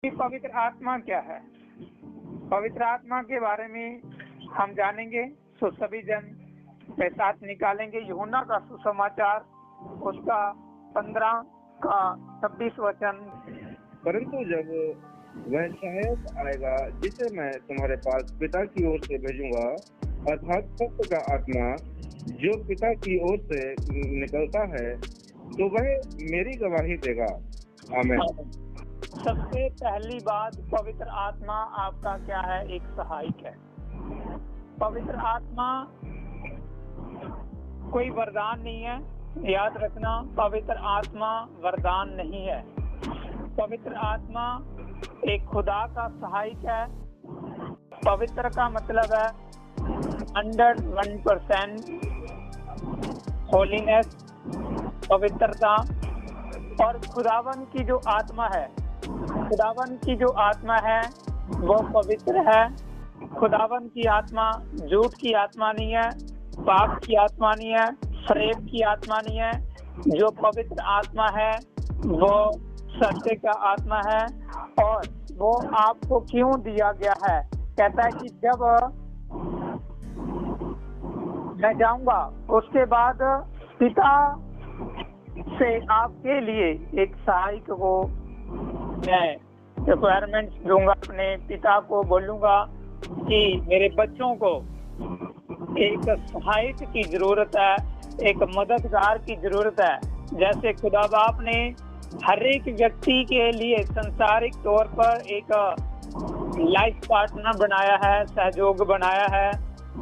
कि पवित्र आत्मा क्या है। पवित्र आत्मा के बारे में हम जानेंगे, तो सभी जन के साथ निकालेंगे यूहन्ना का सुसमाचार, उसका 15 का 26 वचन। परंतु जब वह सहायक आएगा जिसे मैं तुम्हारे पास पिता की ओर से भेजूंगा, अर्थात सत्य का आत्मा जो पिता की ओर से निकलता है, तो वह मेरी गवाही देगा। आमीन। सबसे पहली बात, पवित्र आत्मा आपका क्या है? एक सहायक है। पवित्र आत्मा कोई वरदान नहीं है, याद रखना। पवित्र आत्मा वरदान नहीं है। पवित्र आत्मा एक खुदा का सहायक है। पवित्र का मतलब है 101% होलीनेस, पवित्रता। और खुदावन की जो आत्मा है, खुदावन की जो आत्मा है वो पवित्र है। खुदावन की आत्मा झूठ की आत्मा नहीं है, पाप की आत्मा नहीं है, फरेब की आत्मा नहीं है। जो पवित्र आत्मा है वो सत्य का आत्मा है। और वो आपको क्यों दिया गया है? कहता है कि जब मैं जाऊंगा उसके बाद पिता से आपके लिए एक सहायक को मैं रिक्वायरमेंट्स दूंगा। अपने पिता को बोलूंगा कि मेरे बच्चों को एक सहायक की जरूरत है, एक मददगार की जरूरत है। जैसे खुदा बाप ने हर एक व्यक्ति के लिए संसारिक तौर पर एक लाइफ पार्टनर बनाया है, सहयोग बनाया है,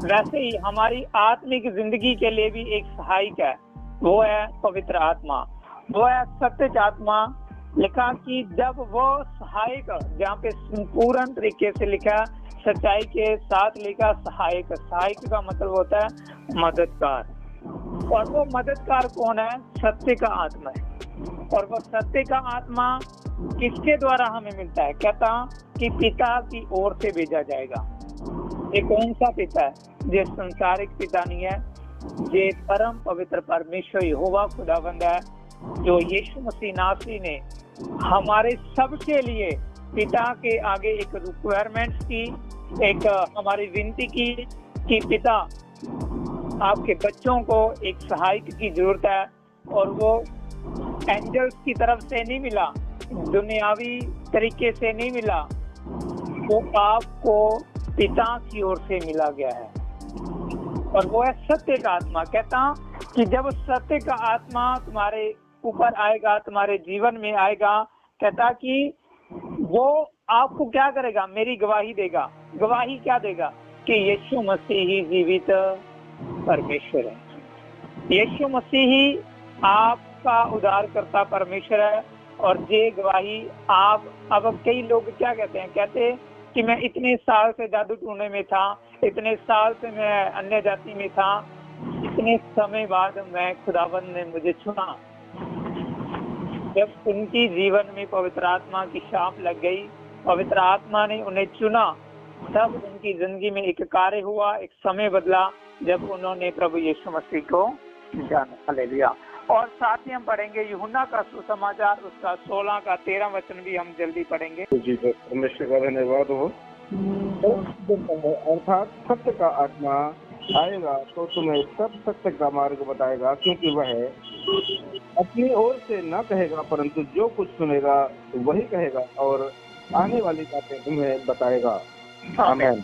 वैसे ही हमारी आत्मिक जिंदगी के लिए भी एक सहायक है। वो है पवित्र आत्मा, वो है सत्य आत्मा। लिखा कि जब वो सहायक, जहाँ पे संपूर्ण तरीके से लिखा, सच्चाई के साथ लिखा सहायक। सहायक का मतलब होता है मददगार। और वो मददगार कौन है? सत्य का आत्मा है। और वो सत्य का आत्मा किसके द्वारा हमें मिलता है? कहता कि पिता की ओर से भेजा जाएगा। ये कौन सा पिता है? ये संसारिक पिता नहीं है, ये परम पवित्र परमेश्वर यहोवा खुदावंद है, जो यीशु मसीह नासरी ने हमारे सब के लिए पिता के आगे एक रिक्वायरमेंट्स की, एक हमारी विनती की कि पिता आपके बच्चों को एक सहायक की जरूरत है। और वो एंजल्स की तरफ से नहीं मिला, दुनियावी तरीके से नहीं मिला, वो आपको पिता की ओर से मिला गया है। और वो है सत्य का आत्मा। कहता कि जब सत्य का आत्मा तुम्हारे ऊपर आएगा, तुम्हारे जीवन में आएगा, कहता कि वो आपको क्या करेगा? मेरी गवाही देगा। गवाही क्या देगा? कि यीशु मसीह ही जीवित परमेश्वर है, यीशु मसीह ही आपका उद्धारकर्ता परमेश्वर है। और ये गवाही आप, अब कई लोग क्या कहते हैं? कहते कि मैं इतने साल से जादू टूने में था, इतने साल से मैं अन्य जाति में था, इतने समय बाद मैं खुदावंद ने मुझे चुना। जब उनकी जीवन में पवित्र आत्मा की छाप लग गई, पवित्र आत्मा ने उन्हें चुना, तब उनकी जिंदगी में एक कार्य हुआ, एक समय बदला जब उन्होंने प्रभु यीशु मसीह को जाना। हालेलुया। और साथ ही हम पढ़ेंगे यूहन्ना का सुसमाचार, उसका 16 का 13 वचन भी हम जल्दी पढ़ेंगे। जी, परमेश्वर का धन्यवाद हो। अर्थात सत्य का आत्मा आएगा तो तुम्हें सब सत्य का मार्ग बताएगा, क्योंकि वह अपनी ओर से न कहेगा, परंतु जो कुछ सुनेगा वही कहेगा और आने वाली बातें तुम्हें बताएगा। आमीन।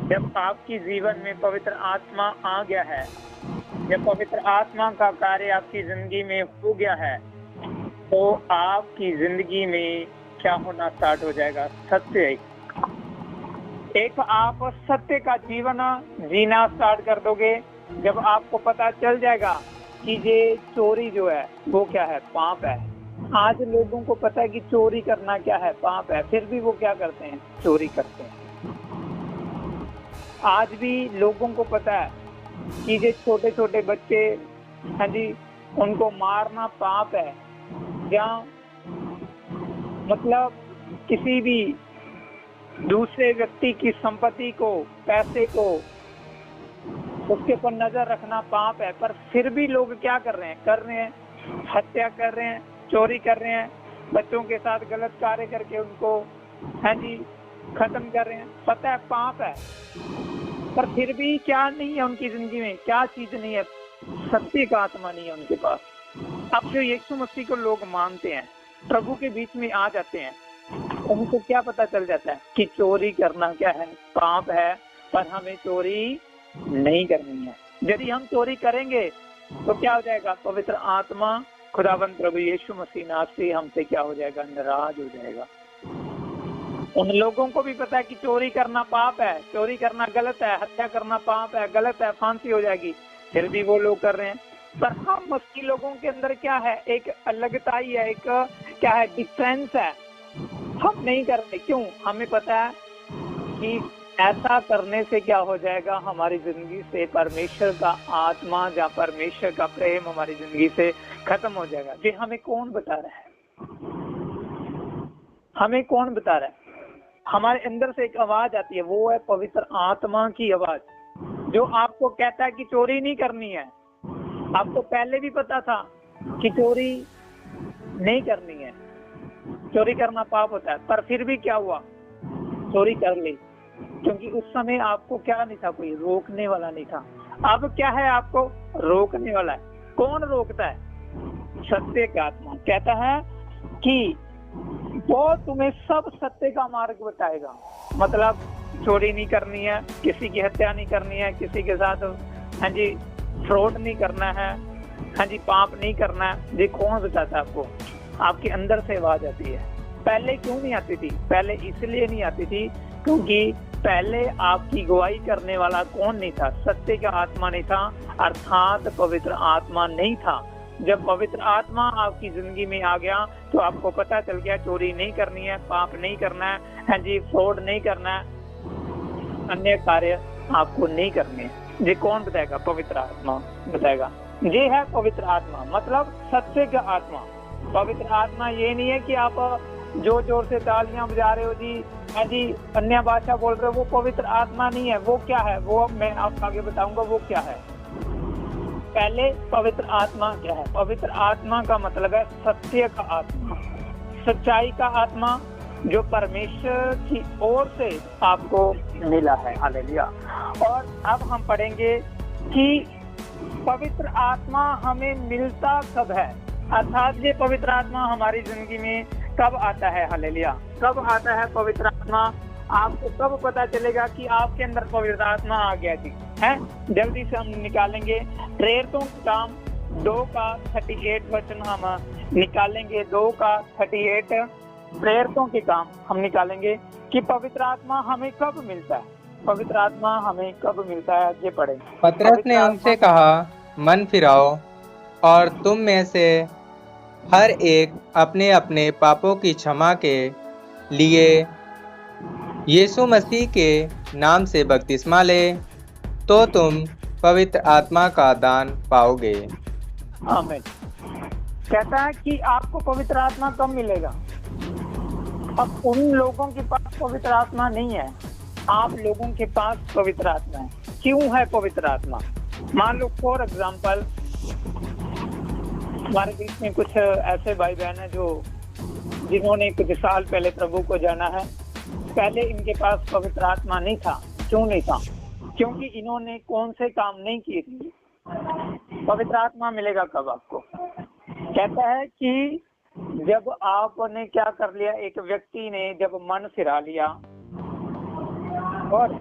जब आपकी जीवन में पवित्र आत्मा आ गया है, जब पवित्र आत्मा का कार्य आपकी जिंदगी में हो गया है, तो आपकी जिंदगी में क्या होना स्टार्ट हो जाएगा? सत्य। एक आप सत्य का जीवन जीना स्टार्ट कर दोगे। जब आपको पता चल जाएगा कि ये चोरी जो है वो क्या है? पाप है। आज लोगों को पता है कि चोरी करना क्या है? पाप है, फिर भी वो क्या करते हैं? चोरी करते हैं। आज भी लोगों को पता है कि ये छोटे छोटे बच्चे, हाँ जी, उनको मारना पाप है। या मतलब किसी भी दूसरे व्यक्ति की संपत्ति को, पैसे को, उसके ऊपर नजर रखना पाप है। पर फिर भी लोग क्या कर रहे हैं? हत्या कर रहे हैं, चोरी कर रहे हैं, बच्चों के साथ गलत कार्य करके उनको है जी खत्म कर रहे हैं। पता है पाप है, पर फिर भी क्या नहीं है उनकी जिंदगी में, क्या चीज नहीं है, सत्य का आत्मा नहीं है उनके पास। अब जो यीशु मसीह को लोग मानते हैं, प्रभु के बीच में आ जाते हैं, उनको क्या पता चल जाता है कि चोरी करना क्या है, पाप है, पर हमें चोरी नहीं करनी है। यदि हम चोरी करेंगे तो क्या हो जाएगा, पवित्र आत्मा खुदावंद प्रभु यीशु मसीह नासरी हमसे क्या हो जाएगा, नाराज हो जाएगा। उन लोगों को भी पता है कि चोरी करना पाप है, चोरी करना गलत है, हत्या करना पाप है, गलत है, फांसी हो जाएगी, फिर भी वो लोग कर रहे हैं। पर हम मसीही लोगों के अंदर क्या है, एक अलगताई है, एक क्या है, डिफरेंस है। हम नहीं करते, क्यों? हमें पता है कि ऐसा करने से क्या हो जाएगा, हमारी जिंदगी से परमेश्वर का आत्मा या परमेश्वर का प्रेम हमारी जिंदगी से खत्म हो जाएगा। ये हमें कौन बता रहा है? हमें कौन बता रहा है? हमारे अंदर से एक आवाज आती है, वो है पवित्र आत्मा की आवाज, जो आपको कहता है कि चोरी नहीं करनी है। आपको पहले भी पता था कि चोरी नहीं करनी है, चोरी करना पाप होता है, पर फिर भी क्या हुआ, चोरी कर ली, क्योंकि उस समय आपको क्या नहीं था, कोई रोकने वाला नहीं था। अब क्या है, आपको रोकने वाला है। कौन रोकता है? सत्य का आत्मा कहता है कि वो तुम्हें सब सत्य का मार्ग बताएगा। मतलब चोरी नहीं करनी है, किसी की हत्या नहीं करनी है, किसी के साथ हाँ जी फ्रॉड नहीं करना है, हाँ जी पाप नहीं करना है। ये कौन बताता है आपको? आपके अंदर से आवाज आती है। पहले क्यों नहीं आती थी? पहले इसलिए नहीं आती थी क्योंकि पहले आपकी गवाही करने वाला कौन नहीं था? सत्य का आत्मा नहीं था, अर्थात पवित्र आत्मा नहीं था। जब पवित्र आत्मा आपकी जिंदगी में आ गया तो आपको पता चल गया चोरी नहीं करनी है, पाप नहीं करना है, हाँ जी फ्रॉड नहीं करना है, अन्य कार्य आपको नहीं करने हैं। ये कौन बताएगा? पवित्र आत्मा बताएगा। ये है पवित्र आत्मा, मतलब सत्य का आत्मा। पवित्र आत्मा ये नहीं है कि आप जोर जोर से तालियां बजा रहे हो जी, हाँ जी अन्य भाषा बोल रहे हो, वो पवित्र आत्मा नहीं है। वो क्या है, वो मैं आपको आगे बताऊंगा वो क्या है। पहले पवित्र आत्मा क्या है? पवित्र आत्मा का मतलब है सत्य का आत्मा, सच्चाई का आत्मा, जो परमेश्वर की ओर से आपको मिला है। हालेलुया। और अब हम पढ़ेंगे कि पवित्र आत्मा हमें मिलता कब है, अर्थात ये पवित्र आत्मा हमारी जिंदगी में कब आता है। हालेलुया। कब आता है पवित्र आत्मा? आपको कब पता चलेगा कि आपके अंदर पवित्र आत्मा आ गया जी? है जल्दी से हम निकालेंगे प्रेरितों का काम 2 का 38 वचन हम निकालेंगे। 2 का 38 प्रेरितों के काम हम निकालेंगे कि पवित्र आत्मा हमें कब मिलता है। पवित्र आत्मा हमें कब मिलता है, ये पढ़े। पतरस ने उनसे कहा, मन फिराओ और तुम में से हर एक अपने अपने पापों की क्षमा के लिए यीशु मसीह के नाम से बपतिस्मा ले, तो तुम पवित्र आत्मा का दान पाओगे। आमीन। कहता है कि आपको पवित्र आत्मा कब मिलेगा? अब उन लोगों के पास पवित्र आत्मा नहीं है, आप लोगों के पास पवित्र आत्मा है। क्यों है पवित्र आत्मा? मान लो फॉर एग्जाम्पल हमारे बीच में कुछ ऐसे भाई बहन है जो जिन्होंने कुछ साल पहले प्रभु को जाना है। पहले इनके पास पवित्र आत्मा नहीं था। क्यों नहीं था? क्योंकि इन्होंने कौन से काम नहीं किए थे। पवित्र आत्मा मिलेगा कब आपको? कहता है कि जब आपने क्या कर लिया, एक व्यक्ति ने जब मन फिरा लिया और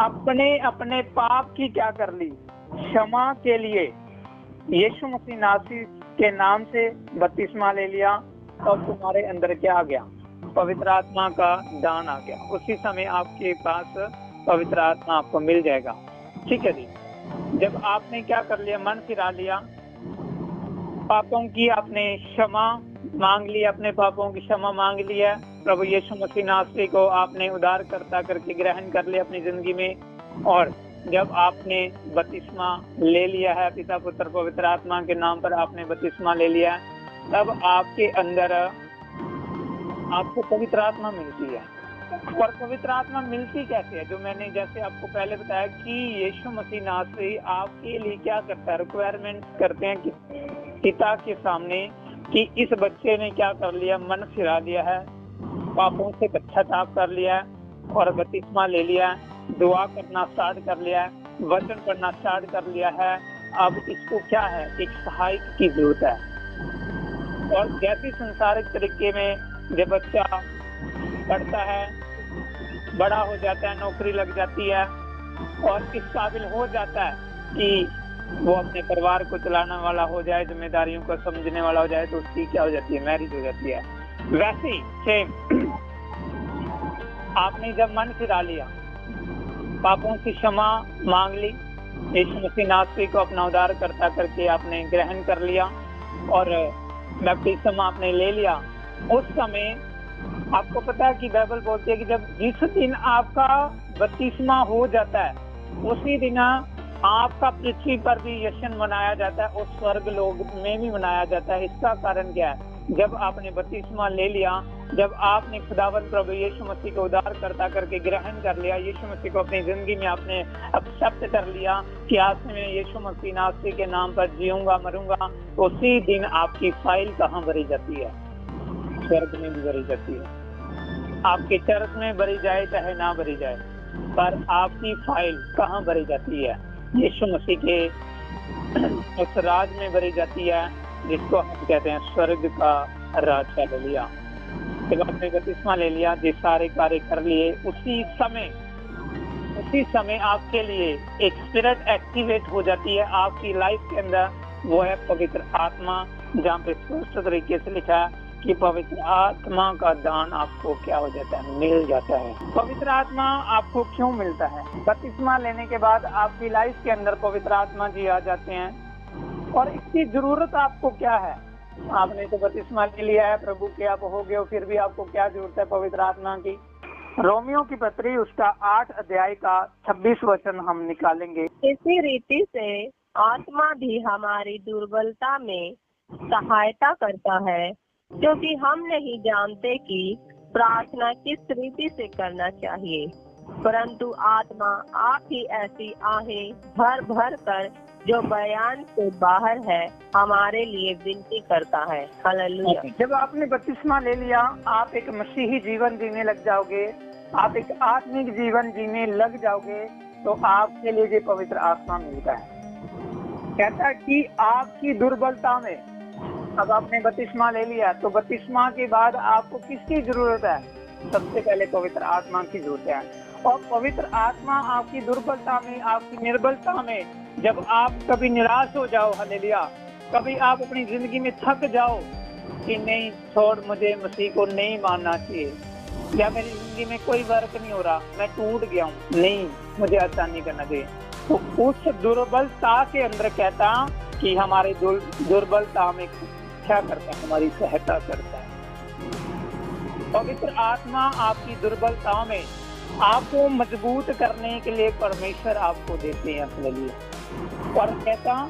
अपने अपने पाप की क्या कर ली, क्षमा के लिए यीशु मसीह नासरी के नाम से बपतिस्मा ले लिया, और तुम्हारे अंदर क्या आ गया? पवित्र आत्मा का दान आ गया। उसी समय आपके पास पवित्र आत्मा आपको मिल जाएगा। ठीक है जी। जब आपने क्या कर लिया, मन फिरा लिया, पापों की आपने क्षमा मांग ली, अपने पापों की क्षमा मांग लिया, प्रभु यीशु मसीह नासरी को आपने उद्धारकर्ता करके ग्रहण कर लिया अपनी जिंदगी में, और जब आपने बपतिस्मा ले लिया है, पिता पुत्र पवित्र आत्मा के नाम पर आपने बपतिस्मा ले लिया, तब आपके अंदर आपको पवित्र आत्मा मिलती है। और पवित्र आत्मा मिलती कैसे है? जो मैंने जैसे आपको पहले बताया कि यीशु मसीह नासरी आपके लिए क्या करता है, रिक्वायरमेंट करते हैं कि पिता के सामने कि इस बच्चे ने क्या कर लिया, मन फिरा लिया है, पापों से पश्चाताप कर लिया है और बपतिस्मा ले लिया है, दुआ करना स्टार्ट कर लिया है, वचन पढ़ना स्टार्ट कर लिया है। अब इसको क्या है, एक सहायक की जरूरत है। और जैसे संसारिक तरीके में जब बच्चा पढ़ता है, बड़ा हो जाता है, नौकरी लग जाती है और इस काबिल हो जाता है कि वो अपने परिवार को चलाने वाला हो जाए, जिम्मेदारियों को समझने वाला हो जाए, तो उसकी क्या हो जाती है, मैरिज हो जाती है। वैसे ही सेम आपने जब मन फिरा लिया, पापों की क्षमा मांग ली, यीशु मसीह नासरी को अपना उद्धारकर्ता करके आपने ग्रहण कर लिया और बपतिस्मा आपने ले लिया, उस समय आपको पता है कि बाइबल बोलती है कि जब जिस दिन आपका बपतिस्मा हो जाता है, उसी दिन आपका पृथ्वी पर भी जश्न मनाया जाता है और स्वर्ग लोक में भी मनाया जाता है। इसका कारण क्या है, जब आपने बपतिस्मा ले लिया, जब आपने खुदावंद प्रभु यीशु मसीह को उद्धारकर्ता करके ग्रहण कर लिया, यीशु मसीह को अपनी जिंदगी में आपने एक्सेप्ट कर लिया कि आज से मैं यीशु मसीह नासरी के नाम पर जीऊंगा मरूंगा, उसी दिन आपकी फाइल कहाँ भरी जाती है, स्वर्ग में भी भरी जाती है। आपके चर्च में भरी जाए चाहे ना भरी जाए, पर आपकी फाइल कहाँ भरी जाती है, यीशु मसीह के उस राज में भरी जाती है जिसको हम कहते हैं स्वर्ग का राज का ले लिया। जब आपने बपतिस्मा ले लिया, जो सारे कार्य कर लिए, उसी समय आपके लिए एक स्पिरिट एक्टिवेट हो जाती है आपकी लाइफ के अंदर, वो है पवित्र आत्मा, जहाँ पे स्पष्ट तरीके से लिखा है कि पवित्र आत्मा का दान आपको क्या हो जाता है, मिल जाता है। पवित्र आत्मा आपको क्यों मिलता है? बपतिस्मा लेने के बाद आपकी लाइफ के अंदर पवित्र आत्मा जी आ जाते हैं और इसकी जरूरत आपको क्या है? आपने तो बपतिस्मा ले लिया है, प्रभु के आप हो गए हो, फिर भी आपको क्या जरूरत है पवित्र आत्मा की? रोमियो की पत्री उसका 8 अध्याय का 26 वचन हम निकालेंगे। इसी रीति से आत्मा भी हमारी दुर्बलता में सहायता करता है, क्योंकि हम नहीं जानते कि प्रार्थना किस रीति से करना चाहिए, परंतु आत्मा आप ही ऐसी आहें भर भर कर जो बयान से बाहर है हमारे लिए विनती करता है। हालेलुया। जब आपने बपतिस्मा ले लिया, आप एक मसीही जीवन जीने लग जाओगे, आप एक आत्मिक जीवन जीने लग जाओगे, तो आपके लिए ये पवित्र आत्मा मिलता है। कहता है कि आपकी दुर्बलता में, अब आपने बपतिस्मा ले लिया, तो बपतिस्मा के बाद आपको किसकी जरूरत है? सबसे पहले पवित्र आत्मा की जरूरत है। और पवित्र आत्मा आपकी दुर्बलता में, आपकी निर्बलता में, जब आप कभी निराश हो जाओ, हालेलुया, कभी आप अपनी जिंदगी में थक जाओ कि नहीं छोड़, मुझे मसीह को नहीं मानना चाहिए, या मेरी जिंदगी में कोई वर्क नहीं हो रहा, मैं टूट गया हूँ, नहीं मुझे ऐसा नहीं करना चाहिए, तो उस दुर्बलता के अंदर कहता कि हमारे दुर्बलता में क्या करता है, हमारी सहायता करता है। पवित्र आत्मा आपकी दुर्बलता में आपको मजबूत करने के लिए परमेश्वर आपको देते हैं अपने लिए। और कहता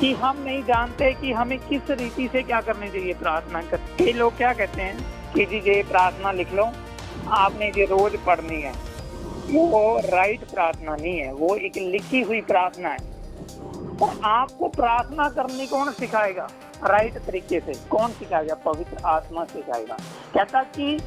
कि हम नहीं जानते कि हमें किस रीति से क्या करनी चाहिए प्रार्थना कर। कई लोग क्या कहते हैं कि जी ये प्रार्थना लिख लो, आपने ये रोज पढ़नी है। वो राइट प्रार्थना नहीं है, वो एक लिखी हुई प्रार्थना है। और आपको प्रार्थना करनी कौन सिखाएगा? राइट तरीके से कौन सिखाएगा? पवित्र आत्मा सिखाएगा। कहता कि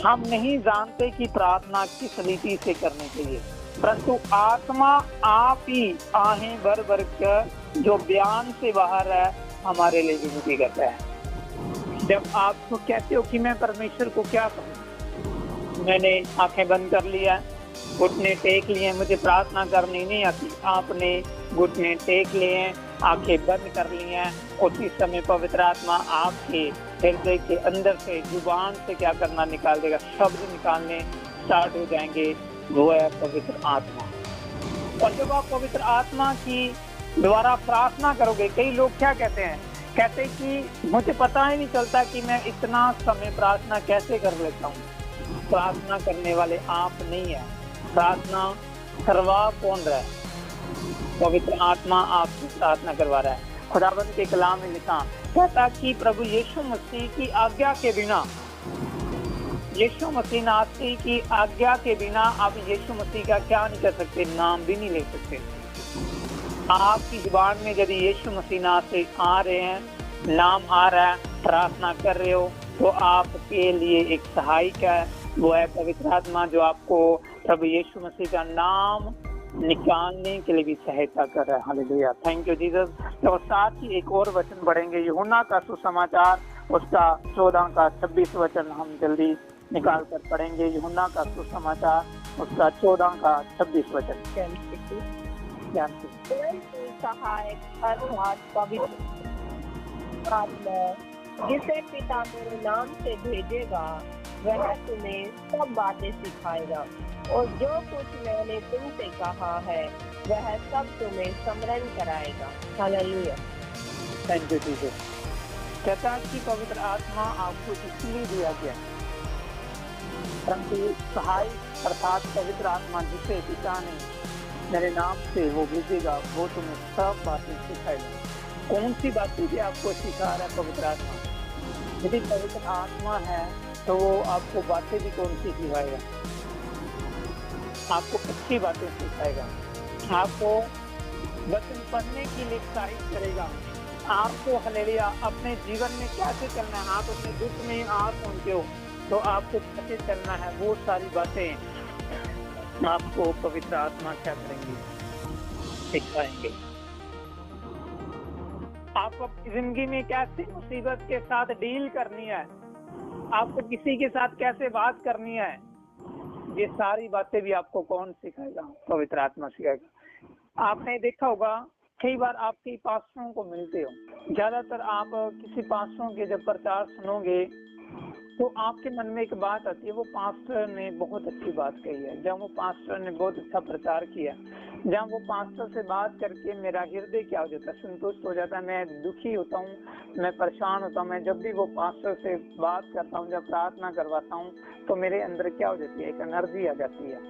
हम नहीं जानते कि प्रार्थना किस रीति से करनी चाहिए, परंतु आत्मा आप ही आहें भर भर कर जो बयान से बाहर है हमारे लिए विनती करता है। जब आपको कहते हो कि मैं परमेश्वर को क्या कहूँ, मैंने आंखें बंद कर लिया, घुटने टेक लिए, मुझे प्रार्थना करनी नहीं आती, आपने घुटने टेक लिए, आंखें बंद कर ली हैं, उसी समय पवित्र आत्मा आपके हृदय के अंदर से जुबान से क्या करना निकाल देगा, शब्द निकालने स्टार्ट हो जाएंगे, वो है पवित्र आत्मा। और जब आप पवित्र आत्मा की द्वारा प्रार्थना करोगे, कई लोग क्या कहते हैं, कहते कि मुझे पता ही नहीं चलता कि मैं इतना समय प्रार्थना कैसे कर लेता हूँ। प्रार्थना करने वाले आप नहीं है, प्रार्थना करवा कौन रहा है? पवित्र आत्मा आपकी प्रार्थना करवा रहा है। खुदावंद के कलाम में लिखा, कहता कि प्रभु यीशु मसीह की आज्ञा के बिना, यीशु मसीह नासरी की आज्ञा के बिना आप यीशु मसीह का क्या नहीं कर सकते, नाम भी नहीं ले सकते। आपकी जुबान में यदि यीशु मसीह नासरी आ रहे हैं, नाम आ रहा है, प्रार्थना कर रहे हो तो आपके लिए एक सहायक है, वो है पवित्र आत्मा, जो आपको प्रभु यीशु मसीह का नाम निकालने के लिए भी सहायता कर रहा है। Hallelujah, thank you Jesus. और साथ ही एक और वचन पढ़ेंगे, यूहन्ना का सुसमाचार उसका 14 का 26 वचन हम जल्दी निकाल कर पढ़ेंगे। यूहन्ना का सुसमाचार उसका 14 का 26 वचन। सहायक अर्थात पवित्र आत्मा जिसे पिता मेरे नाम से भेजेगा वह तुम्हें सब बातें सिखाएगा और जो कुछ मैंने तुमसे कहा है वह सब तुम्हें स्मरण कराएगा। Hallelujah, thank you Jesus. कहता है कि पवित्र आत्मा आपको इसलिए दिया गया, परंतु सहायक अर्थात पवित्र आत्मा जिसे पिता ने मेरे नाम से वो भेजेगा वो तुम्हें सब बातें सिखाएगा। कौन सी बातें भी आपको सिखा रहा है पवित्र आत्मा? यदि पवित्र आत्मा है तो वो आपको बातें भी कौन सी सिखाएगा? आपको अच्छी बातें सिखाएगा, आपको वचन पढ़ने के लिए उत्साहित करेगा, आपको हालेलुया अपने जीवन में कैसे चलना है। आप अपने दुख में आप पहुंचे हो तो आपको कैसे चलना है, वो सारी बातें आपको पवित्र आत्मा क्या करेंगे, सिखाएंगे। आपको अपनी जिंदगी में कैसे मुसीबत के साथ डील करनी है, आपको किसी के साथ कैसे बात करनी है, ये सारी बातें भी आपको कौन सिखाएगा? पवित्र आत्मा सिखाएगा। आपने देखा होगा कई बार आप कई पास्टरों को मिलते हो, ज्यादातर आप किसी पास्टरों के जब प्रचार सुनोगे तो आपके मन में एक बात आती है, वो पास्टर ने बहुत अच्छी बात कही है, जब वो पास्टर ने बहुत अच्छा प्रचार किया, जब वो पास्टर से बात करके मेरा हृदय क्या हो जाता है, संतुष्ट हो जाता है, मैं दुखी होता हूँ, मैं परेशान होता हूँ। मैं जब भी वो पास्टर से बात करता हूँ, जब प्रार्थना करवाता हूँ तो मेरे अंदर क्या हो जाती है, एक एनर्जी आ जाती है।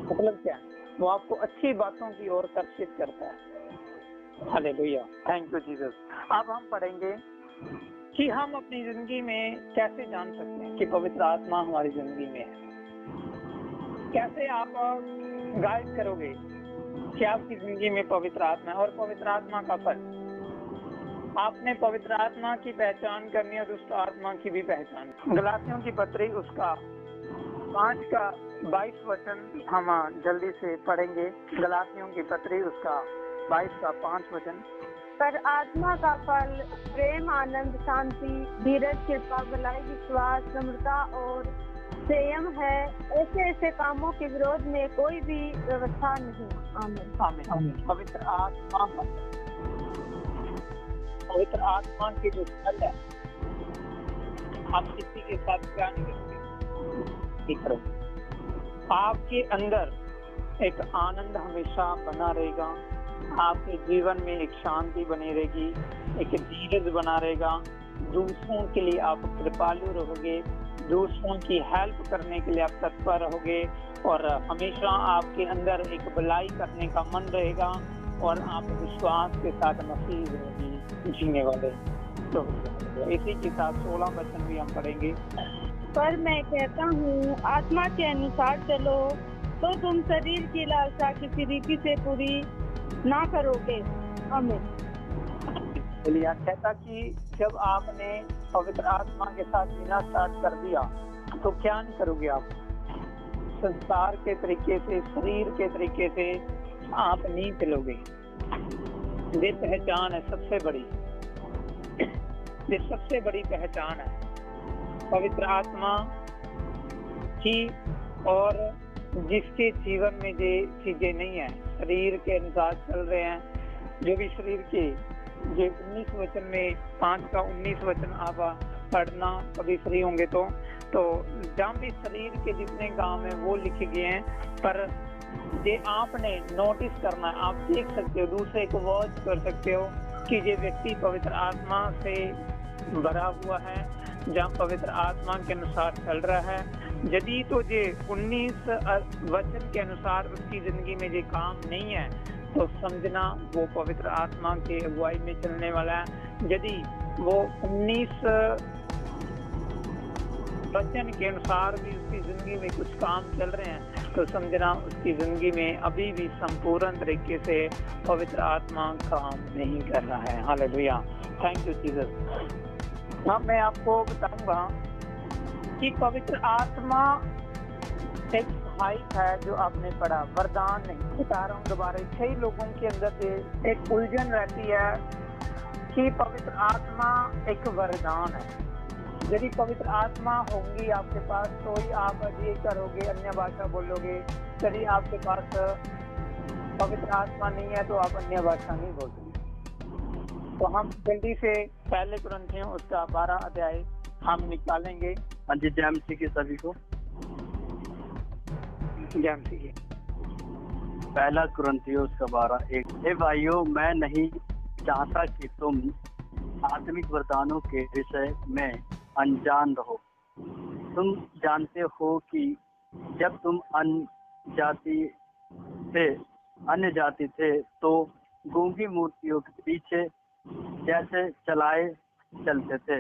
मतलब क्या है, वो आपको अच्छी बातों की ओर आकर्षित करता है। Hallelujah, thank you Jesus. अब हम पढ़ेंगे कि हम अपनी जिंदगी में कैसे जान सकते हैं कि पवित्र आत्मा हमारी जिंदगी में है। कैसे आप गाइड करोगे कि आपकी जिंदगी में पवित्र आत्मा है? और पवित्र आत्मा का फल, आपने पवित्र आत्मा की पहचान करनी है, दुष्ट आत्मा की भी पहचान। गलातियों की पत्री उसका 5 का 22 वचन हम जल्दी से पढ़ेंगे। गलातियों की पत्री उसका 22 का 5 वचन। पर आत्मा का फल प्रेम, आनंद, शांति, धीरज, कृपा, भलाई, विश्वास, नम्रता और संयम है। ऐसे कामों के विरोध में कोई भी व्यवस्था नहीं। आमीन, आमीन। पवित्र आत्मा की जो फल है, आप किसी के साथ क्या नहीं करते, आपके अंदर एक आनंद हमेशा बना रहेगा, आपके जीवन में एक शांति बनी रहेगी, एक धीरज बना रहेगा, दूसरों के लिए आप कृपालु रहोगे, दूसरों की हेल्प करने के लिए आप तत्पर रहोगे और हमेशा आपके अंदर एक भलाई करने का मन रहेगा और आप विश्वास के साथ मसीह जिंदगी जीने वाले। तो इसी के साथ 16 वचन भी हम पढ़ेंगे। पर मैं कहता हूँ आत्मा के अनुसार चलो तो तुम शरीर की लालसा किसी रीति से पूरी ना करोगे। आमीन। कहता कि जब आपने पवित्र आत्मा के साथ जीना स्टार्ट कर दिया तो क्या नहीं करोगे, आप संसार के तरीके से, शरीर के तरीके से आप नहीं चलोगे। ये पहचान है सबसे बड़ी, ये सबसे बड़ी पहचान है पवित्र आत्मा की। और जिसके जीवन में ये चीजें नहीं है, शरीर के अनुसार चल रहे हैं, जो भी शरीर के ये 19 वचन में 5 का 19 वचन आप पढ़ना कभी फ्री होंगे तो जहाँ भी शरीर के जितने काम है वो लिखे गए हैं, पर ये आपने नोटिस करना है। आप देख सकते हो, दूसरे को वॉच कर सकते हो कि ये व्यक्ति पवित्र आत्मा से भरा हुआ है, जहाँ पवित्र आत्मा के अनुसार चल रहा है। यदि तो ये 19 वचन के अनुसार उसकी जिंदगी में ये काम नहीं है तो समझना वो पवित्र आत्मा के अगुवाई में चलने वाला है। यदि वो 19 वचन के अनुसार भी उसकी जिंदगी में कुछ काम चल रहे हैं तो समझना उसकी जिंदगी में अभी भी संपूर्ण तरीके से पवित्र आत्मा काम नहीं कर रहा है। Hallelujah, thank you Jesus. हाँ, मैं आपको बताऊंगा कि पवित्र आत्मा एक सहायक है जो आपने पढ़ा, वरदान नहीं। बता रहा हूँ दोबारा, कई लोगों के अंदर से एक उलझन रहती है कि पवित्र आत्मा एक वरदान है। यदि पवित्र आत्मा होंगी आपके पास तो ही आप ये करोगे, अन्य भाषा बोलोगे। यदि आपके पास पवित्र आत्मा नहीं है तो आप अन्य भाषा नहीं बोल सकते। तो हम जल्दी से पहले कुरिन्थियों उसका 12 अध्याय हम निकालेंगे। हाँ जी, जय मसीह के सभी को। जय मसीह। पहला कुरिन्थियों उसका 12:1। हे भाइयों, मैं नहीं चाहता कि तुम आत्मिक वरदानों के विषय में अनजान रहो। तुम जानते हो कि जब तुम अन्य जाति थे तो गूंगी मूर्तियों के पीछे जैसे चलाए चलते थे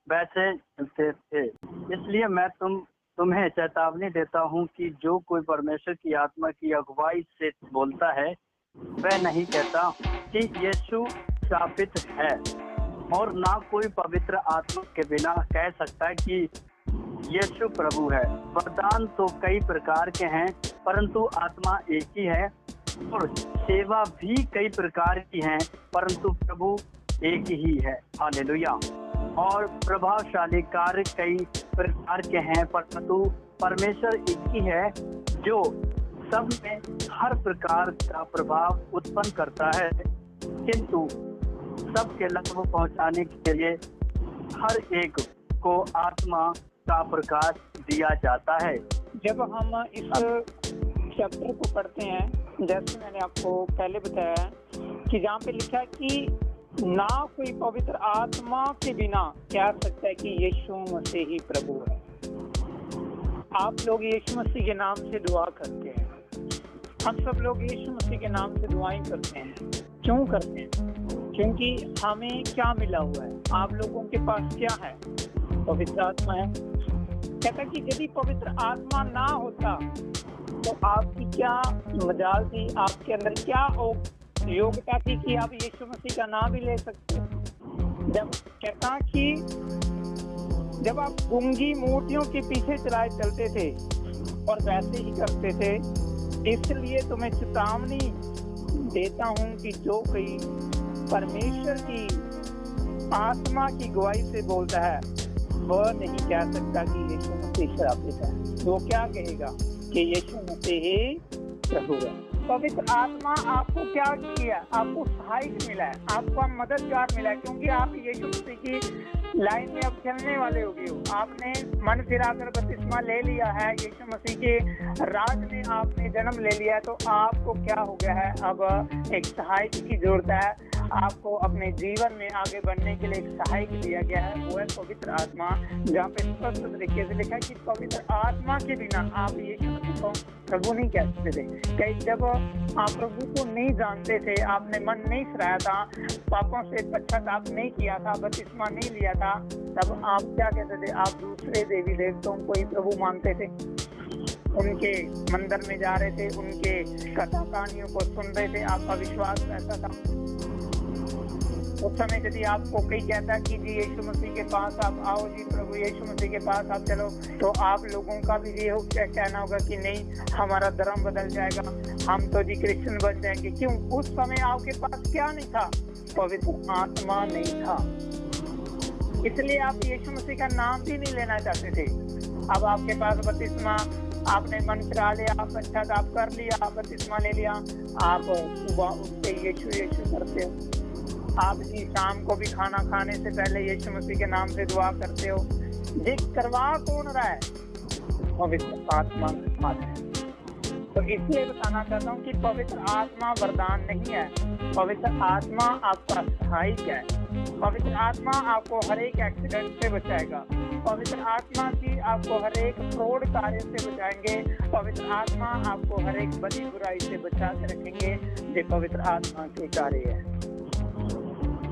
वैसे चलते थे। इसलिए मैं तुम्हें चेतावनी देता हूँ कि जो कोई परमेश्वर की आत्मा की अगुवाई से बोलता है वह नहीं कहता कि यीशु शापित है, और ना कोई पवित्र आत्मा के बिना कह सकता है कि यीशु प्रभु है। वरदान तो कई प्रकार के हैं परंतु आत्मा एक ही है, और सेवा भी कई प्रकार की हैं परंतु प्रभु एक ही है। हालेलुया। और प्रभावशाली कार्य कई प्रकार के हैं परंतु परमेश्वर एक ही है जो सब में हर प्रकार का प्रभाव उत्पन्न करता है, किंतु सबके लाभ पहुंचाने के लिए हर एक को आत्मा का प्रकाश दिया जाता है। जब हम इस चैप्टर को पढ़ते हैं, जैसे मैंने आपको पहले बताया कि जहाँ पे लिखा है कि ना कोई पवित्र आत्मा के बिना कह सकता है कि यीशु मसीह ही प्रभु है। आप लोग यीशु मसीह के नाम से दुआ करते हैं, हम सब लोग यीशु मसीह के नाम से दुआएं करते हैं। क्यों करते हैं? क्योंकि हमें क्या मिला हुआ है? आप लोगों के पास क्या है? पवित्र आत्मा है। कहता कि यदि पवित्र आत्मा ना होता तो आपकी क्या मजाल थी, आपके अंदर क्या योग्यता थी कि आप यीशु मसीह का नाम भी ले सकते। जब कहता कि जब आप गूंगी मूर्तियों के पीछे चलाए चलते थे और वैसे ही करते थे, इसलिए तुम्हें चेतावनी देता हूं कि जो कोई परमेश्वर की आत्मा की गवाही से बोलता है वह नहीं कह सकता कि यीशु मसीह शापित है। वो क्या कहेगा कि यीशु मसीह ही प्रभु है। पवित्र आत्मा आपको क्या किया? आपको सहायक मिला है, आपको मददगार मिला है, क्योंकि आप यीशु मसीह की लाइन में अब चलने वाले हो गए हो। आपने मन फिराकर बपतिस्मा ले लिया है, यीशु मसीह के राज में आपने जन्म ले लिया है, तो आपको क्या हो गया है? अब एक सहायक की जरूरत है। आपको अपने जीवन में आगे बढ़ने के लिए एक सहायक दिया गया है, वो है पवित्र आत्मा। जहाँ पे स्पष्ट तरीके से लिखा है कि पवित्र आत्मा के बिना आप यीशु मसीह को प्रभु नहीं कह सकते थे। कई जब आप प्रभु को नहीं जानते थे, आपने मन नहीं फिराया था, पापों से पश्चाताप नहीं किया था, बपतिस्मा नहीं लिया था, तब आप क्या कहते थे? आप दूसरे देवी देवताओं को ही प्रभु मानते थे, उनके मंदिर में जा रहे थे, उनके कथा कहानियों को सुन रहे थे, आपका विश्वास रहता था। उस समय यदि आपको कोई कहता कि जी यीशु मसीह के पास आप आओ, जी प्रभु यीशु मसीह के पास आप चलो, तो आप लोगों का भी ये कहना होगा कि नहीं, हमारा धर्म बदल जाएगा, हम तो जी क्रिश्चियन बन जाएंगे। क्यों? उस समय आपके पास क्या नहीं था? पवित्र आत्मा नहीं था, इसलिए आप यीशु मसीह का नाम भी नहीं लेना चाहते थे। अब आपके पास बपतिस्मा, आपने मन फिरा लिया, पश्चाताप कर लिया, बपतिस्मा ले लिया, आप सुबह उठते यीशु यीशु करते हो, आप जी शाम को भी खाना खाने से पहले यीशु मसीह के नाम से दुआ करते हो। ये करवा कौन रहा है? पवित्र आत्मा है। तो इसलिए बताना चाहता हूँ कि पवित्र आत्मा वरदान नहीं है, पवित्र आत्मा आपका सहायक है। पवित्र आत्मा आपको हर एक एक्सीडेंट से बचाएगा, पवित्र आत्मा की आपको हर एक फ्रॉड कार्य से बचाएंगे, पवित्र आत्मा आपको हर एक बड़ी बुराई से बचा के रखेंगे। ये पवित्र आत्मा के कार्य है।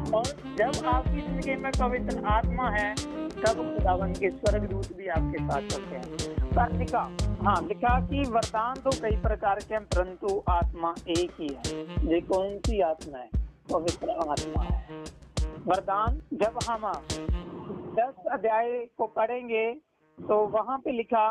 और जब आपकी जिंदगी में पवित्र आत्मा है तब खुदावन के स्वर्गदूत भी आपके साथ चलते हैं। पर लिखा कि वरदान तो कई प्रकार के हैं परंतु आत्मा एक ही है। ये कौन सी आत्मा है? पवित्र आत्मा है। वरदान जब हम 10 अध्याय को पढ़ेंगे तो वहां पे लिखा,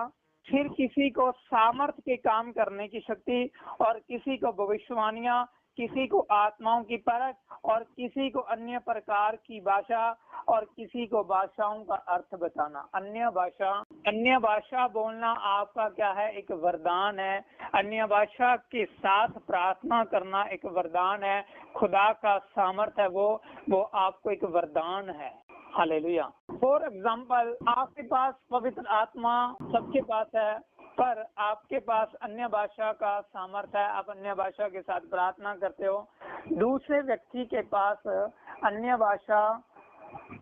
फिर किसी को सामर्थ्य के काम करने की शक्ति, और किसी को भविष्यवाणियां, किसी को आत्माओं की परख, और किसी को अन्य प्रकार की भाषा, और किसी को भाषाओं का अर्थ बताना। अन्य भाषा बोलना आपका क्या है? एक वरदान है। अन्य भाषा के साथ प्रार्थना करना एक वरदान है। खुदा का सामर्थ्य है वो आपको एक वरदान है। हालेलुया। फॉर एग्जाम्पल, आपके पास पवित्र आत्मा सबके पास है, पर आपके पास अन्य भाषा का सामर्थ्य है। आप अन्य भाषा के साथ प्रार्थना करते हो। दूसरे व्यक्ति के पास अन्य भाषा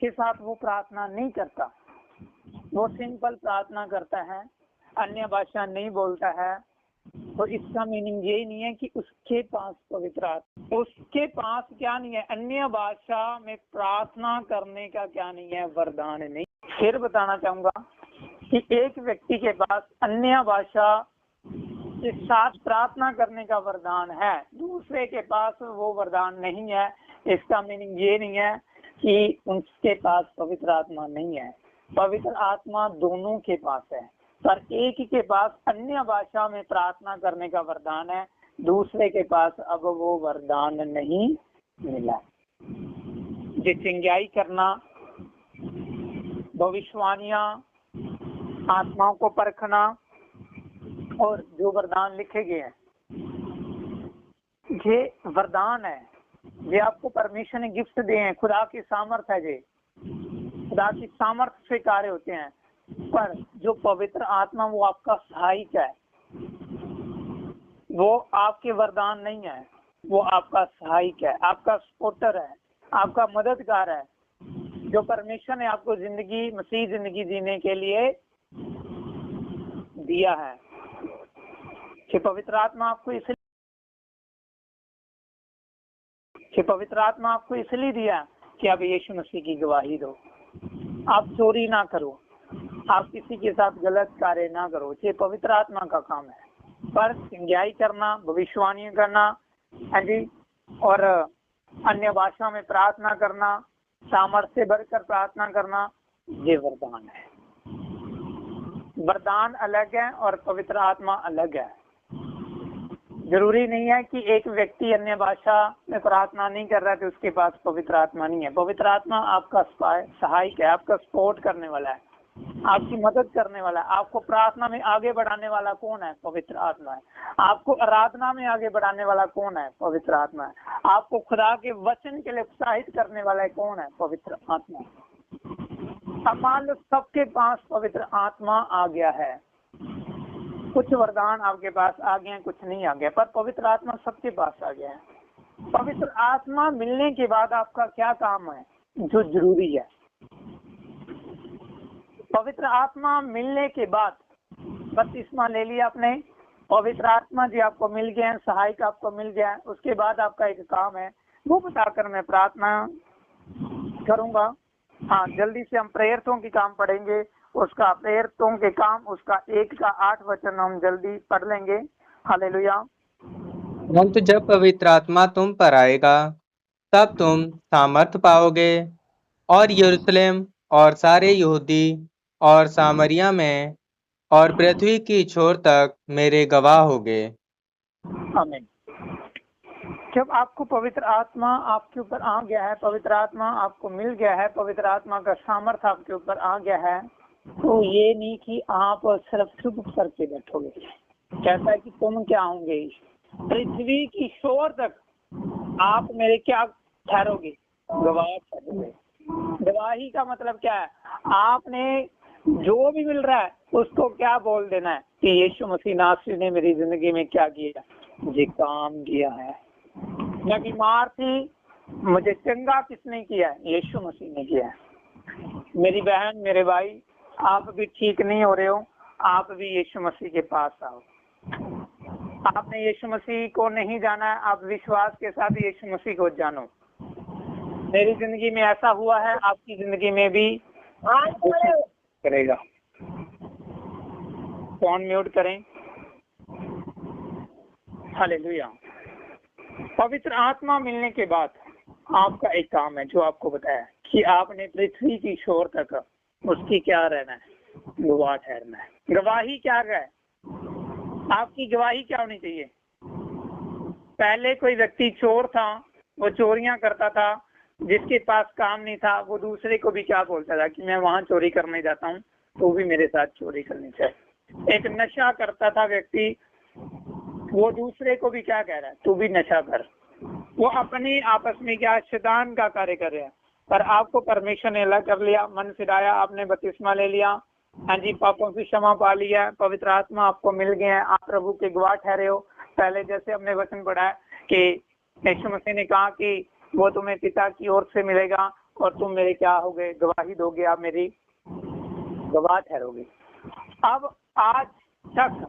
के साथ वो प्रार्थना नहीं करता, वो सिंपल प्रार्थना करता है, अन्य भाषा नहीं बोलता है। तो इसका मीनिंग ये नहीं है कि उसके पास पवित्र आत्मा, उसके पास क्या नहीं है? अन्य भाषा में प्रार्थना करने का क्या नहीं है? वरदान नहीं। फिर बताना चाहूंगा कि एक व्यक्ति के पास अन्य भाषा के साथ प्रार्थना करने का वरदान है, दूसरे के पास वो वरदान नहीं है। इसका मीनिंग ये नहीं है कि उनके पास पवित्र आत्मा नहीं है। पवित्र आत्मा दोनों के पास है, पर एक के पास अन्य भाषा में प्रार्थना करने का वरदान है, दूसरे के पास अब वो वरदान नहीं मिला। जो चिंगाई करना, भविष्यवाणियां, आत्माओं को परखना, और जो वरदान लिखे गए हैं, ये वरदान है। ये आपको परमेश्वर ने गिफ्ट दिए हैं। खुदा की सामर्थ है, ये खुदा की सामर्थ से कार्य होते हैं। पर जो पवित्र आत्मा वो आपका सहायक है, वो आपके वरदान नहीं है, वो आपका सहायक है, आपका सपोर्टर है, आपका मददगार है, जो परमेश्वर ने आपको जिंदगी, मसीह जिंदगी जीने के लिए दिया है। कि पवित्र आत्मा आपको इसलिए दिया कि आप यीशु मसीह की गवाही दो। आप चोरी ना करो, आप किसी के साथ गलत कार्य ना करो, ये पवित्र आत्मा का काम है। पर चिंगाई करना, भविष्यवाणी करना है जी, और अन्य भाषा में प्रार्थना करना, सामर्थ्य से बढ़कर प्रार्थना करना, ये वरदान है। वरदान अलग है और पवित्र आत्मा अलग है। जरूरी नहीं है कि एक व्यक्ति अन्य भाषा में प्रार्थना नहीं कर रहा है तो उसके पास पवित्र आत्मा नहीं है। पवित्र आत्मा आपका सहायक है, आपका सपोर्ट करने वाला है, आपकी मदद करने वाला है। आपको प्रार्थना में आगे बढ़ाने वाला कौन है? पवित्र आत्मा है। आपको आराधना में आगे बढ़ाने वाला कौन है? पवित्र आत्मा है। आपको खुदा के वचन के लिए उत्साहित करने वाला है कौन है? पवित्र आत्मा। अब मान लो सबके पास पवित्र आत्मा आ गया है, कुछ वरदान आपके पास आ गए हैं, कुछ नहीं आ गया, पर पवित्र आत्मा सबके पास आ गया है। पवित्र आत्मा मिलने के बाद आपका क्या काम है जो जरूरी है? पवित्र आत्मा मिलने के बाद बपतिस्मा ले लिया आपने, पवित्र आत्मा जी आपको मिल गए हैं, सहायक आपको मिल गया है, उसके बाद आपका एक काम है, वो बताकर मैं प्रार्थना करूंगा। हाँ, जल्दी से हम प्रेयर्सों की काम पढ़ेंगे, उसका प्रेयर्सों के काम, उसका 1 का 8 वचन हम जल्दी पढ़ लेंगे। हालेलुया। परंतु जब पवित्र आत्मा तुम पर आएगा तब तुम सामर्थ पाओगे और यरूशलेम और सारे यहूदी और सामरिया में और पृथ्वी की छोर तक मेरे गवाह होगे। आमीन। जब आपको पवित्र आत्मा आपके ऊपर आ गया है, पवित्र आत्मा आपको मिल गया है, पवित्र आत्मा का सामर्थ्य आपके ऊपर आ गया है, तो ये नहीं कि आप सिर्फ चुप करके बैठोगे। कहता है कि तुम क्या होंगे? पृथ्वी की छोर तक आप मेरे क्या ठहरोगे? गवाह ठहरोगे। गवाही का मतलब क्या है? आपने जो भी मिल रहा है उसको क्या बोल देना है कि यीशु मसीह नासरी ने मेरी जिंदगी में क्या किया? मुझे काम किया है। मैं बीमार थी, मुझे चंगा किसने किया है? यीशु मसीह ने किया है। मेरी बहन, मेरे भाई, आप भी ठीक नहीं हो रहे हो, आप भी यीशु मसीह के पास आओ। आपने यीशु मसीह को नहीं जाना है, आप विश्वास के साथ यीशु मसीह को जानो। मेरी जिंदगी में ऐसा हुआ है, आपकी जिंदगी में भी करेगा। फोन म्यूट करें। हालेलुया। पवित्र आत्मा मिलने के बाद आपका एक काम है जो आपको बताया कि आपने पृथ्वी की शोर तक उसकी क्या रहना है, गवाह ठहरना है। गवाही क्या है, आपकी गवाही क्या होनी चाहिए? पहले कोई व्यक्ति चोर था, वो चोरियां करता था, जिसके पास काम नहीं था वो दूसरे को भी क्या बोलता था कि मैं वहां चोरी करने जाता हूँ तो भी मेरे साथ चोरी करनी चाहिए। एक नशा करता था व्यक्ति, वो दूसरे को भी क्या कह रहा है, तू भी नशा कर। वो अपनी आपस में क्या शैतान का कार्य कर रहे हैं। पर आपको परमेश्वर ने अलग कर लिया, मन फिराया, आपने बपतिस्मा ले लिया, हाँ जी, पापों की क्षमा पा लिया, पवित्र आत्मा आपको मिल गया है, आप प्रभु के गवाह ठहरे हो। पहले जैसे हमने वचन पढ़ा है कि यीशु मसीह ने कहा कि वो तुम्हें पिता की ओर से मिलेगा और तुम मेरे क्या होगे, गवाही दोगे, आप मेरी गवाह ठहरोगे। अब आज तक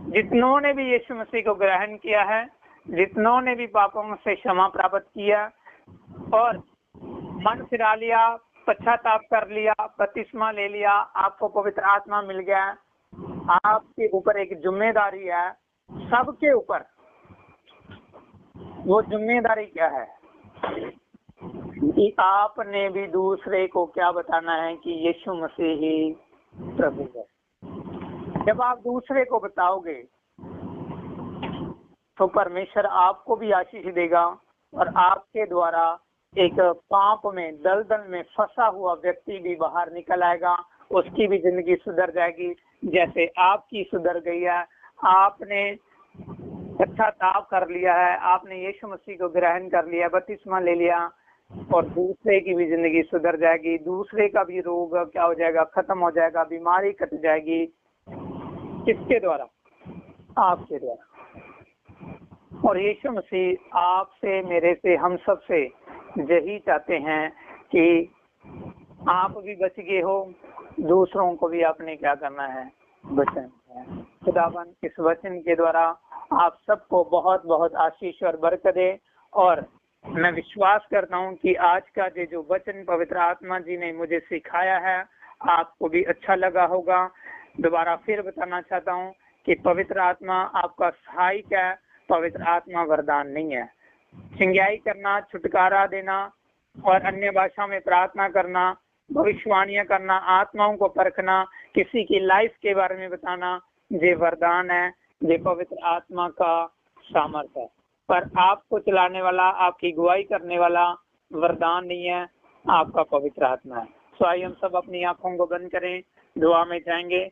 जितनों ने भी यीशु मसीह को ग्रहण किया है, जितनों ने भी पापों से क्षमा प्राप्त किया और मन फिरा लिया, पश्चाताप कर लिया, बपतिस्मा ले लिया, आपको पवित्र आत्मा मिल गया, आपके ऊपर एक जिम्मेदारी है, सबके ऊपर। वो जिम्मेदारी क्या है कि आपने भी दूसरे को क्या बताना है कि यीशु मसीह ही प्रभु है। जब आप दूसरे को बताओगे तो परमेश्वर आपको भी आशीष देगा और आपके द्वारा एक पाप में, दलदल में फंसा हुआ व्यक्ति भी बाहर निकल आएगा, उसकी भी जिंदगी सुधर जाएगी जैसे आपकी सुधर गई है। आपने पश्चाताप कर लिया है, आपने यीशु मसीह को ग्रहण कर लिया, बपतिस्मा ले लिया और दूसरे की भी जिंदगी सुधर जाएगी, दूसरे का भी रोग क्या हो जाएगा, खत्म हो जाएगा, बीमारी कट जाएगी। किसके द्वारा? आपके द्वारा। और यीशु मसीह आपसे, मेरे से, हम सब से यही चाहते हैं कि आप भी बच गए हो, दूसरों को भी आपने क्या करना है, बचाना है। खुदावन इस वचन के द्वारा आप सबको बहुत बहुत आशीष और बरकत दे। और मैं विश्वास करता हूँ कि आज का जो वचन पवित्र आत्मा जी ने मुझे सिखाया है आपको भी अच्छा लगा होगा। दोबारा फिर बताना चाहता हूँ कि पवित्र आत्मा आपका सहायक है, पवित्र आत्मा वरदान नहीं है। चिंगाई करना, छुटकारा देना और अन्य भाषा में प्रार्थना करना, भविष्यवाणियां करना, आत्माओं को परखना, किसी की लाइफ के बारे में बताना, ये वरदान है, ये पवित्र आत्मा का सामर्थ्य है। पर आपको चलाने वाला, आपकी गवाही करने वाला वरदान नहीं है, आपका पवित्र आत्मा है। सो आइए हम सब अपनी आंखों को बंद करें, दुआ में जाएंगे।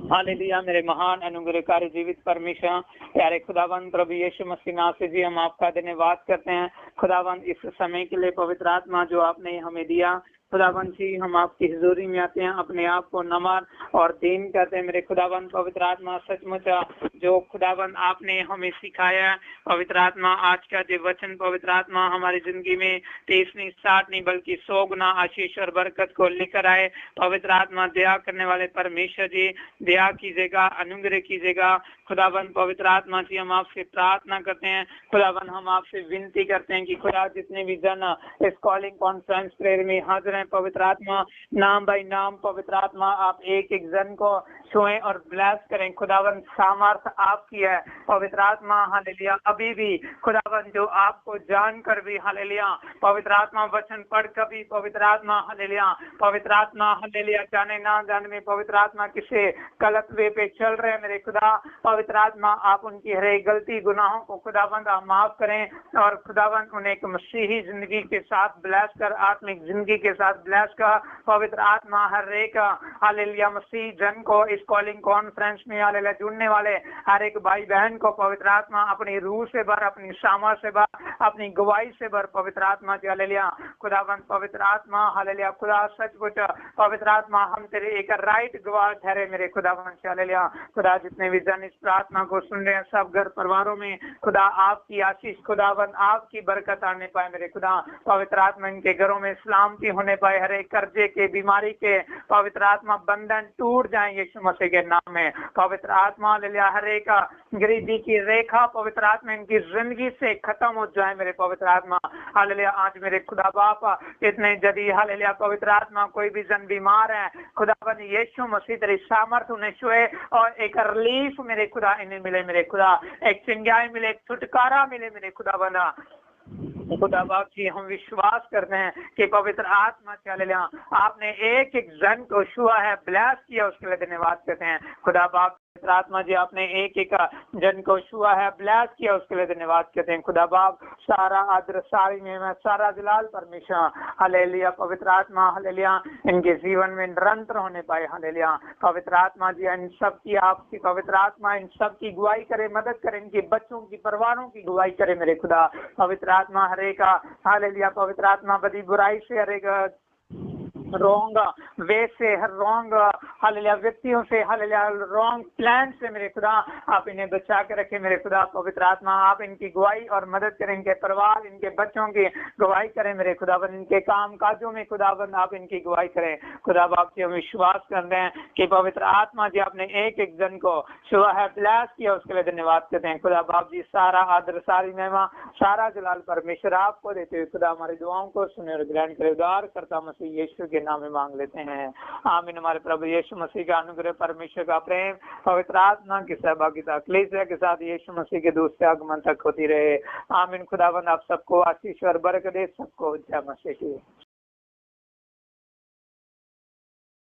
हालेलुया। मेरे महान अनुग्रहकारी जीवित परमेश्वर, प्यारे खुदावन प्रभु यीशु मसीह नाम से जी हम आपका धन्यवाद करते हैं खुदावन इस समय के लिए, पवित्र आत्मा जो आपने हमें दिया। खुदावन जी हम आपकी हुजूरी में आते हैं, अपने आप को नमन और दीन करते हैं। मेरे खुदावन पवित्र आत्मा सचमुच जो खुदावन आपने हमें सिखाया, पवित्र आत्मा आज का जो वचन पवित्र आत्मा हमारी जिंदगी में 30 नहीं 60 नहीं बल्कि 100 गुना आशीष और बरकत को लेकर आए। पवित्र आत्मा दया करने वाले परमेश्वर जी दया कीजिएगा, अनुग्रह कीजिएगा। खुदावन पवित्र आत्मा जी हम आपसे प्रार्थना करते हैं, खुदावन हम आपसे विनती करते हैं कि खुदा जितने भी जन इस कॉलिंग कॉन्फ्रेंस प्रेयर में हाजिर हैं, पवित्र आत्मा नाम बाई नाम पवित्र आत्मा आप एक एक जन को छुएं और ब्लेस करें। खुदावन सामर्थ आपकी है पवित्र आत्मा, हालेलुया। अभी भी खुदावन जो आपको जानकर भी हालेलुया, पवित्र आत्मा वचन पढ़ कर भी पवित्र आत्मा हालेलुया, पवित्र आत्मा हालेलुया, जाने ना जाने में पवित्र आत्मा किसे गलत वे पे चल रहे हैं, मेरे खुदा पवित्र आत्मा आप उनकी हर एक गलती गुनाहों को खुदावन आप माफ करें और खुदावन उन्हें एक मसीही जिंदगी के साथ ब्लेस कर, आत्मिक जिंदगी के साथ ब्लेस कर। पवित्र आत्मा हर एक हालेलुया मसीह जन को इस कॉलिंग कॉन्फ्रेंस में हालेलुया जुड़ने वाले हर एक भाई बहन को पवित्र आत्मा अपनी रूह से भर, अपनी सामर्थ से भर, अपनी गवाही से भर पवित्र आत्मा जी हालेलुया। खुदावन पवित्र आत्मा हालेलुया, खुदा सचमुच पवित्र आत्मा हम तेरे एक राइट गवाह ठहरे मेरे खुदावन से हालेलुया। खुदा जितने भी जन इस प्रार्थना को सुन रहे हैं सब घर परिवारों में खुदा आपकी आशीष, खुदावन आपकी बरकत आने पाए मेरे खुदा। पवित्र आत्मा इनके घरों में सलामती होने पाए, हर एक कर्जे के, बीमारी के पवित्र आत्मा बंधन टूट जाए यीशु मसीह के नाम में। पवित्र आत्मा हालेलुया हर एक गरीबी की रेखा पवित्र आत्मा इनकी जिंदगी से खत्म हो जाए मेरे पवित्र आत्मा हालेलुया। आज मेरे खुदा बाप इतने जदी हालेलुया पवित्र आत्मा कोई भी जन बीमार है खुदावन यीशु मसीह तेरी सामर्थ उन्हें छुए और एक रिलीफ मेरे खुदा इन्हें मिले मेरे खुदा, एक चिंगाई मिले, एक छुटकारा मिले मेरे खुदा बना। खुदा बाप जी हम विश्वास करते हैं कि पवित्र आत्मा हालेलुया आपने एक एक जन को छुआ है, ब्लेस किया, उसके लिए धन्यवाद करते हैं। खुदा बाप पवित्र आत्मा जी आपने एक एक जन को छुआ है, ब्लेस किया, उसके लिए धन्यवाद करते हैं। खुदा बाप सारा आदर सारी में सारा जलाल परमेश्वर हालेलुया पवित्र आत्मा हालेलुया इनके जीवन में निरंतर होने पाए। हालेलुया पवित्र आत्मा जी इन सब की आपकी पवित्र आत्मा इन सब की गुआई करे, मदद करे, इनके बच्चों की परिवारों की गुआई करे मेरे खुदा। पवित्र आत्मा हरेक हालेलुया पवित्र आत्मा बड़ी बुराई से हरेक रॉन्ग वे से हर रॉन्ग हालेलुया व्यक्तियों से हालेलुया रॉन्ग प्लान से मेरे खुदा आप इन्हें बचा के रखें मेरे खुदा। पवित्र आत्मा आप इनकी गुआई और मदद करें, इनके परिवार इनके बच्चों की गुआई करें मेरे खुदावन, इनके काम काजों में खुदावन आप इनकी गुआई करें। खुदा बाप जी हम विश्वास करते हैं कि पवित्र आत्मा जी आपने एक एक जन को छुआ है, ब्लेस किया, उसके लिए धन्यवाद करते हैं। खुदा बाप जी सारा आदर सारी महिमा सारा जलाल परमेश्वर आपको देते हुए खुदा हमारी दुआओं को सुने और ग्रहण करे। उद्धार करता मसीह यीशु के नाम में मांग लेते हैं, आमीन। हमारे प्रभु यीशु मसीह का अनुग्रह, परमेश्वर का प्रेम, पवित्र आत्मा की सहभागिता कलीसिया के साथ यीशु मसीह के दूसरे आगमन तक होती रहे, आमीन। खुदावंद आप सबको आशीष और बरकत दे, सबको जय मसीह की।